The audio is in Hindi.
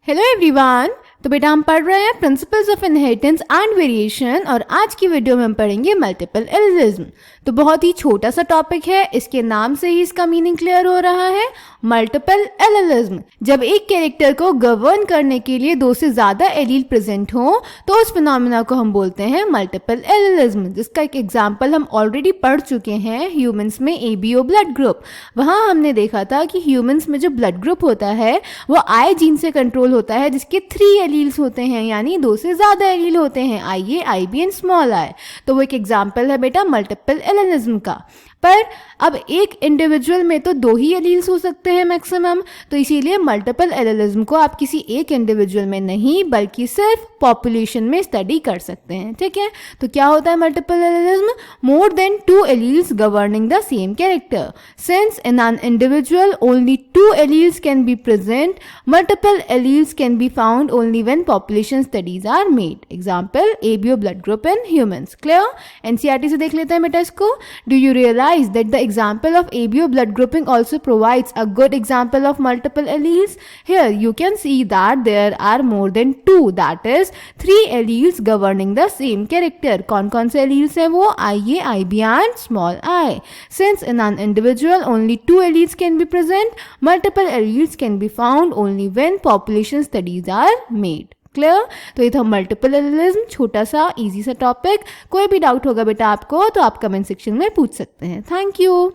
Hello everyone. तो बेटा हम पढ़ रहे हैं principles of inheritance and variation और आज की वीडियो में हम पढ़ेंगे मल्टीपल एलिलिज्म। तो बहुत ही छोटा सा टॉपिक है, इसके नाम से ही इसका मीनिंग क्लियर हो रहा है। मल्टीपल एलिलिज्म, जब एक कैरेक्टर को गवर्न करने के लिए दो से ज्यादा एलील प्रेजेंट हो तो उस फिनोमेना को हम बोलते हैं मल्टीपल एलिलिज्म, जिसका एक एग्जांपल हम ऑलरेडी पढ़ चुके हैं ह्यूमंस में एबीओ ब्लड ग्रुप। वहां हमने देखा था कि ह्यूमंस में जो ब्लड ग्रुप होता है वो आई जीन से कंट्रोल होता है, जिसके 3 एलील्स होते हैं, यानी दो से ज्यादा एलील होते हैं, आई ए, आई बी एंड स्मॉल आई। तो वो एक एग्जांपल है बेटा मल्टीपल एलिलिज्म का। पर अब एक इंडिविजुअल में तो 2 ही एलील्स हो सकते हैं मैक्सिमम, तो इसीलिए मल्टीपल एलिलिज्म को आप किसी एक इंडिविजुअल में नहीं बल्कि सिर्फ पॉपुलेशन में स्टडी कर सकते हैं। ठीक है, तो क्या होता है multiple allelism? More than 2 alleles governing the same character. Since in an individual only 2 alleles can be present, multiple alleles can be found only when population studies are made. Example ABO blood group in humans. Clear? NCERT से देख लेते हैं बेटा इसको। Do you realize that the example of ABO blood grouping also provides a good example of multiple alleles? Here you can see that there are more than 2, that is 3 alleles governing the same character. कौन से alleles हैं वो? IA, IB and small I. Since in an individual only 2 alleles can be present, multiple alleles can be found only when population studies are made. Clear? तो ये था मल्टीपल एलिलिज्म, छोटा सा इजी सा टॉपिक। कोई भी डाउट होगा बेटा आपको तो आप कमेंट सेक्शन में पूछ सकते हैं। Thank you.